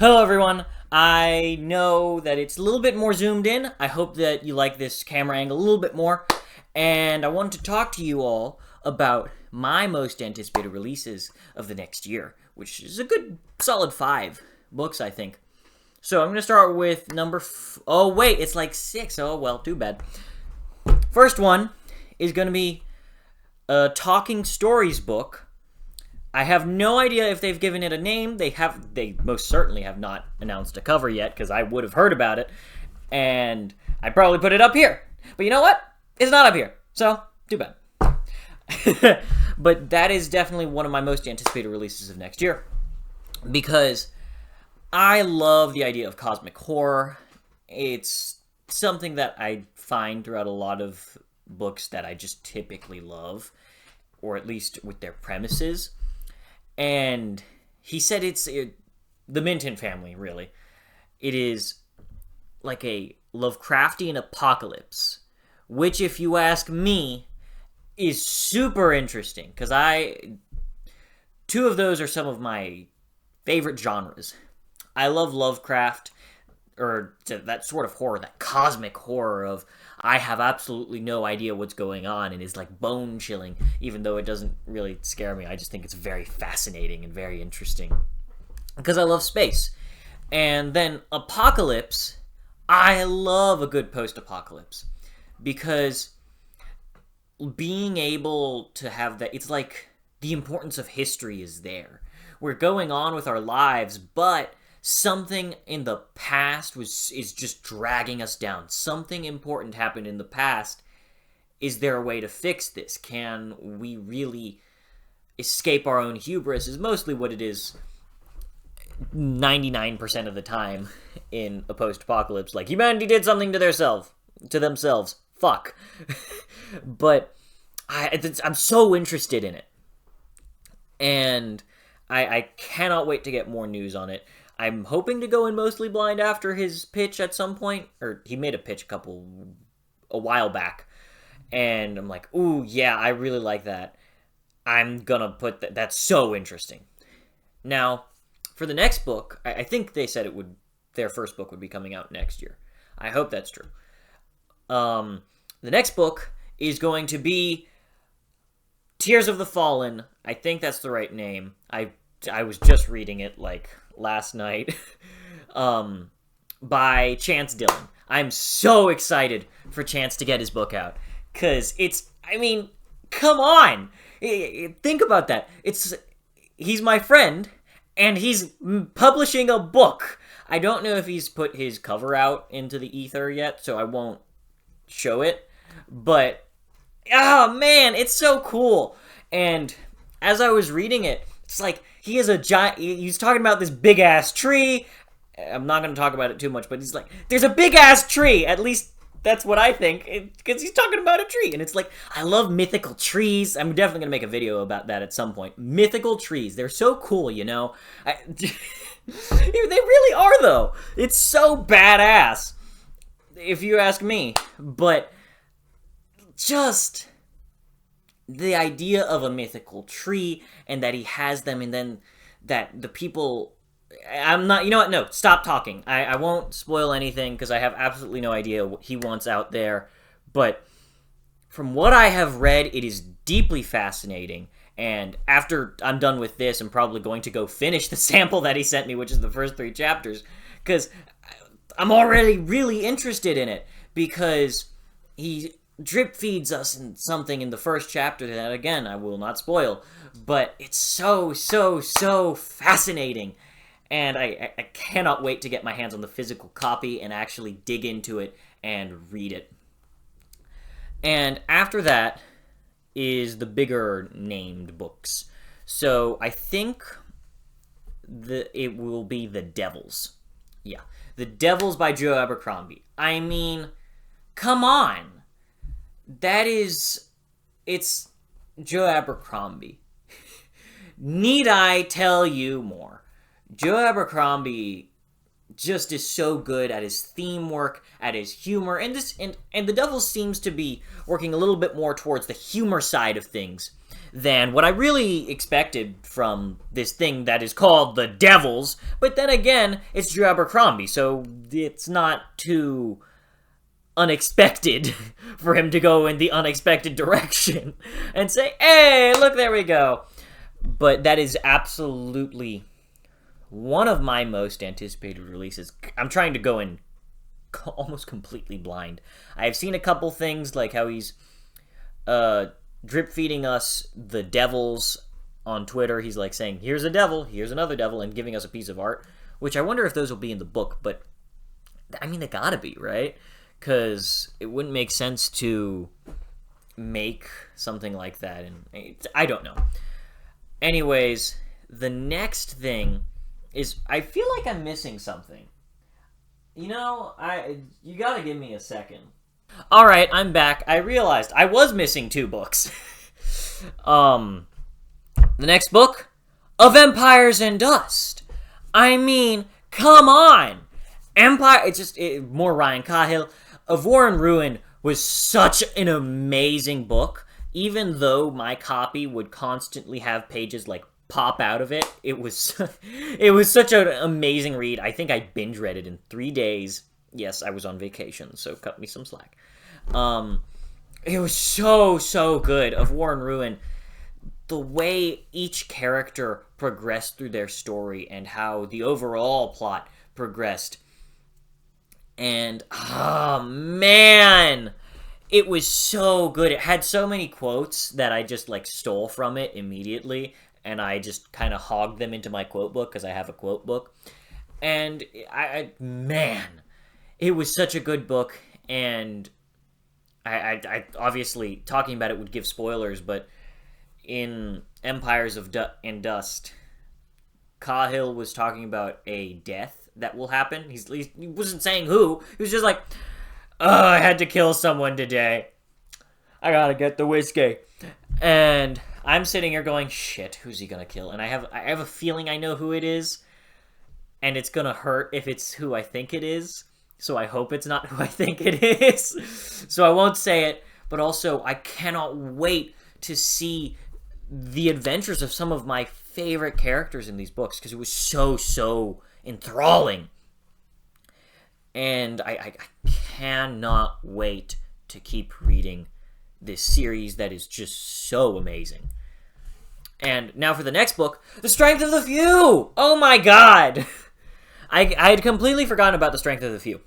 Hello everyone. I know that it's a little bit more zoomed in. I hope that you like this camera angle a little bit more. And I wanted to talk to you all about my most anticipated releases of the next year, which is a good solid 5 books, I think. So I'm going to start with oh wait, it's like 6. Oh well, too bad. First one is going to be a Talking Stories book. I have no idea if they've given it a name. They most certainly have not announced a cover yet, because I would have heard about it, and I'd probably put it up here. But you know what? It's not up here, so too bad. But that is definitely one of my most anticipated releases of next year, because I love the idea of cosmic horror. It's something that I find throughout a lot of books that I just typically love, or at least with their premises. And he said the Minton family, really. It is like a Lovecraftian apocalypse, which, if you ask me, is super interesting, because two of those are some of my favorite genres. I love Lovecraft, or that sort of horror, that cosmic horror of I have absolutely no idea what's going on and is like bone-chilling, even though it doesn't really scare me. I just think it's very fascinating and very interesting, because I love space. And then Apocalypse, I love a good post-apocalypse, because being able to have that, it's like the importance of history is there. We're going on with our lives, but something in the past is just dragging us down. Something important happened in the past. Is there a way to fix this? Can we really escape our own hubris? Is mostly what it is 99% of the time in a post-apocalypse. Like, humanity did something to themselves. Fuck. But I'm so interested in it. And I cannot wait to get more news on it. I'm hoping to go in mostly blind after his pitch at some point. Or he made a pitch a while back. And I'm like, ooh, yeah, I really like that. I'm gonna put that. That's so interesting. Now, for the next book, I think they said their first book would be coming out next year. I hope that's true. The next book is going to be Tears of the Fallen. I think that's the right name. I was just reading it, like, last night, by Chance Dillon. I'm so excited for Chance to get his book out, because come on! Think about that. He's my friend, and he's publishing a book. I don't know if he's put his cover out into the ether yet, so I won't show it, but, oh man, it's so cool. And as I was reading it, it's like, he is a giant, he's talking about this big-ass tree. I'm not going to talk about it too much, but he's like, there's a big-ass tree! At least, that's what I think, because he's talking about a tree. And it's like, I love mythical trees. I'm definitely going to make a video about that at some point. Mythical trees. They're so cool, you know? They really are, though. It's so badass, if you ask me. But just the idea of a mythical tree, and that he has them, and then that the people... I'm not... You know what? No, stop talking. I won't spoil anything, because I have absolutely no idea what he wants out there. But from what I have read, it is deeply fascinating. And after I'm done with this, I'm probably going to go finish the sample that he sent me, which is the first 3 chapters, because I'm already really interested in it, because he drip feeds us in something in the first chapter that, again, I will not spoil, but it's so fascinating, and I cannot wait to get my hands on the physical copy and actually dig into it and read it. And after that is the bigger named books. So I think it will be The Devils. Yeah, The Devils by Joe Abercrombie. I mean, come on! It's Joe Abercrombie. Need I tell you more? Joe Abercrombie just is so good at his theme work, at his humor, and The Devils seems to be working a little bit more towards the humor side of things than what I really expected from this thing that is called The Devils. But then again, it's Drew Abercrombie, so it's not too unexpected for him to go in the unexpected direction and say, hey, look, there we go. But that is absolutely one of my most anticipated releases. I'm trying to go in almost completely blind. I've seen a couple things, like how he's drip feeding us the devils on Twitter. He's like saying, here's a devil, here's another devil, and giving us a piece of art, which I wonder if those will be in the book. But I mean, they gotta be, right? Because it wouldn't make sense to make something like that, and I don't know. Anyways, the next thing is, I feel like I'm missing something. You know, you gotta give me a second. Alright, I'm back. I realized I was missing 2 books. The next book, Of Empires and Dust. I mean, come on! More Ryan Cahill. Of War and Ruin was such an amazing book. Even though my copy would constantly have pages like pop out of it, it was such an amazing read. I think I binge read it in 3 days. Yes, I was on vacation, so cut me some slack. It was so good. Of War and Ruin, the way each character progressed through their story and how the overall plot progressed. And, oh man, it was so good. It had so many quotes that I just, like, stole from it immediately, and I just kind of hogged them into my quote book, because I have a quote book. And, man, it was such a good book, and I obviously, talking about it would give spoilers, but in Empires and Dust, Cahill was talking about a death that will happen. He wasn't saying who. He was just like, oh, I had to kill someone today. I gotta get the whiskey. And I'm sitting here going, shit, who's he gonna kill? And I have a feeling I know who it is, and it's gonna hurt if it's who I think it is. So I hope it's not who I think it is. So I won't say it, but also I cannot wait to see the adventures of some of my favorite characters in these books, because it was so enthralling. And I cannot wait to keep reading this series that is just so amazing. And now for the next book, The Strength of the Few! Oh my god! I had completely forgotten about The Strength of the Few.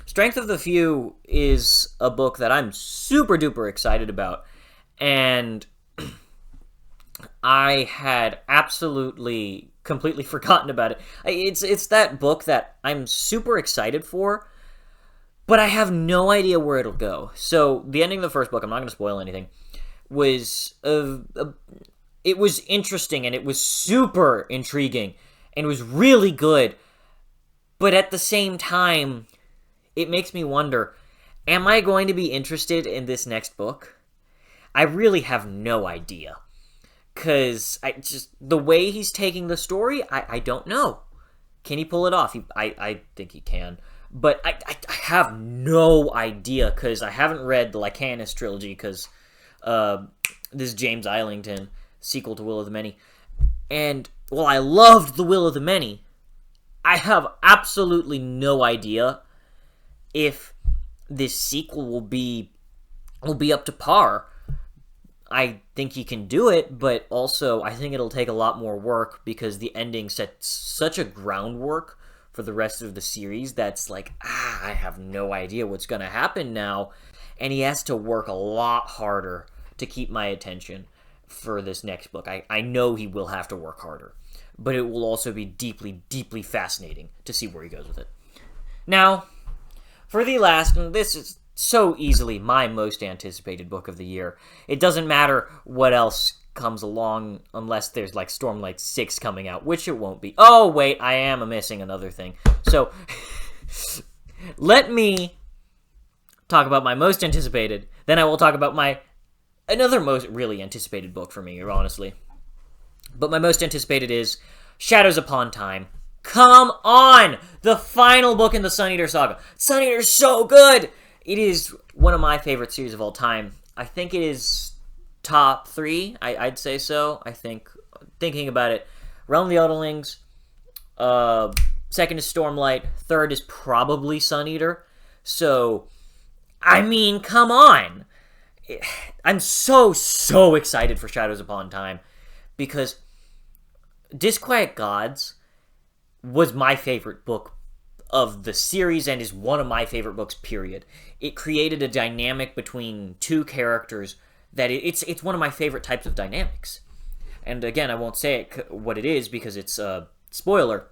Strength of the Few is a book that I'm super duper excited about, and I had absolutely completely forgotten about it. It's that book that I'm super excited for, but I have no idea where it'll go. So the ending of the first book, I'm not going to spoil anything, was it was interesting, and it was super intriguing, and it was really good. But at the same time, it makes me wonder, am I going to be interested in this next book? I really have no idea. Because the way he's taking the story, I don't know. Can he pull it off? I think he can. But I have no idea, because I haven't read the Lycanus trilogy, because this is James Islington, sequel to Will of the Many. And while I loved The Will of the Many, I have absolutely no idea if this sequel will be up to par. I think he can do it, but also I think it'll take a lot more work, because the ending sets such a groundwork for the rest of the series that's like, I have no idea what's going to happen now. And he has to work a lot harder to keep my attention for this next book. I know he will have to work harder, but it will also be deeply, deeply fascinating to see where he goes with it. Now, for the last, and this is so easily my most anticipated book of the year. It doesn't matter what else comes along, unless there's like Stormlight 6 coming out, which it won't be. Oh, wait, I am missing another thing. So, let me talk about my most anticipated, then I will talk about another most really anticipated book for me, honestly. But my most anticipated is Shadows Upon Time. Come on! The final book in the Sun Eater saga. Sun Eater's so good! It is one of my favorite series of all time. I think it is top 3. I'd say so. I think, thinking about it, Realm of the Elderlings, second is Stormlight, third is probably Sun Eater. So, I mean, come on! I'm so excited for Shadows Upon Time, because Disquiet Gods was my favorite book of the series and is one of my favorite books, period. It created a dynamic between two characters that it's one of my favorite types of dynamics. And again, I won't say what it is because it's a spoiler,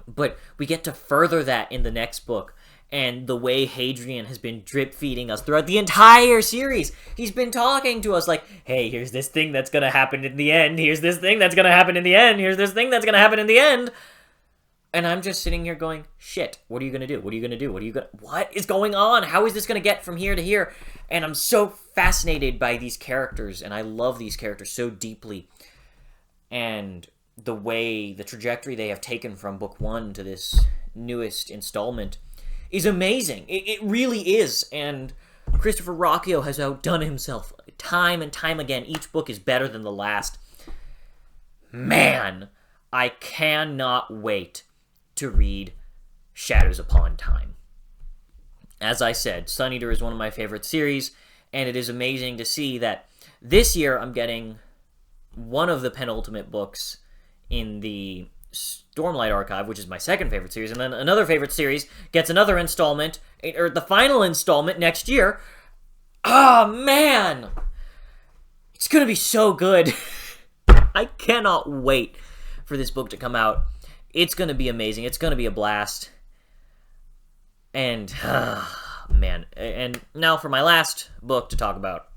but we get to further that in the next book. And the way Hadrian has been drip-feeding us throughout the entire series. He's been talking to us like, hey, here's this thing that's gonna happen in the end. Here's this thing that's gonna happen in the end. Here's this thing that's gonna happen in the end. And I'm just sitting here going, shit, what are you gonna do? What are you gonna do? What is going on? How is this gonna get from here to here? And I'm so fascinated by these characters, and I love these characters so deeply. And the trajectory they have taken from book 1 to this newest installment is amazing. It really is. And Christopher Rocchio has outdone himself time and time again. Each book is better than the last. Man, I cannot wait to read Shadows Upon Time. As I said, Sun Eater is one of my favorite series, and it is amazing to see that this year I'm getting one of the penultimate books in the Stormlight Archive, which is my second favorite series, and then another favorite series gets another installment, or the final installment next year. Ah, man! It's gonna be so good. I cannot wait for this book to come out. It's gonna be amazing. It's gonna be a blast. And, man. And now for my last book to talk about.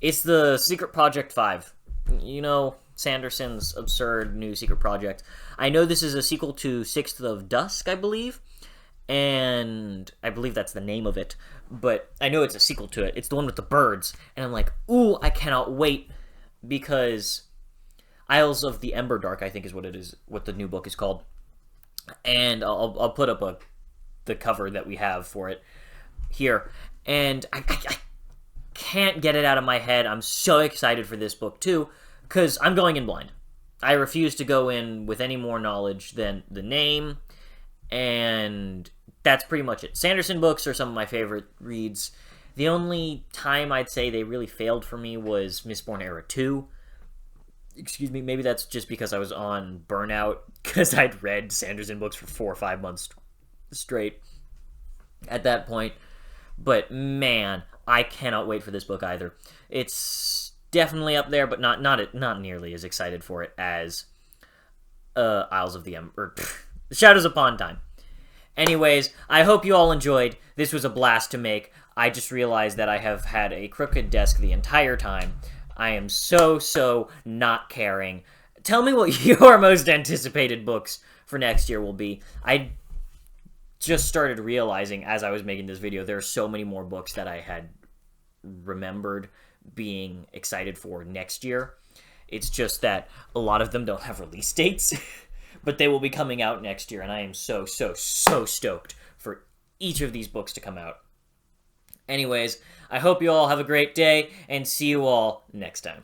It's the Secret Project 5. You know, Sanderson's absurd new secret project. I know this is a sequel to Sixth of Dusk, I believe, and I believe that's the name of it, but I know it's a sequel to it. It's the one with the birds, and I'm like, ooh, I cannot wait, because Isles of the Emberdark, I think is what the new book is called, and I'll put up the cover that we have for it here, and I can't get it out of my head. I'm so excited for this book, too, because I'm going in blind. I refuse to go in with any more knowledge than the name, and that's pretty much it. Sanderson books are some of my favorite reads. The only time I'd say they really failed for me was Mistborn Era 2. Excuse me, maybe that's just because I was on burnout, because I'd read Sanderson books for 4 or 5 months straight at that point. But man, I cannot wait for this book either. It's definitely up there, but not nearly as excited for it as Isles of the Shadows Upon Time. Anyways, I hope you all enjoyed. This was a blast to make. I just realized that I have had a crooked desk the entire time. I am so not caring. Tell me what your most anticipated books for next year will be. I just started realizing as I was making this video, there are so many more books that I had remembered being excited for next year. It's just that a lot of them don't have release dates, but they will be coming out next year, and I am so stoked for each of these books to come out. Anyways, I hope you all have a great day, and see you all next time.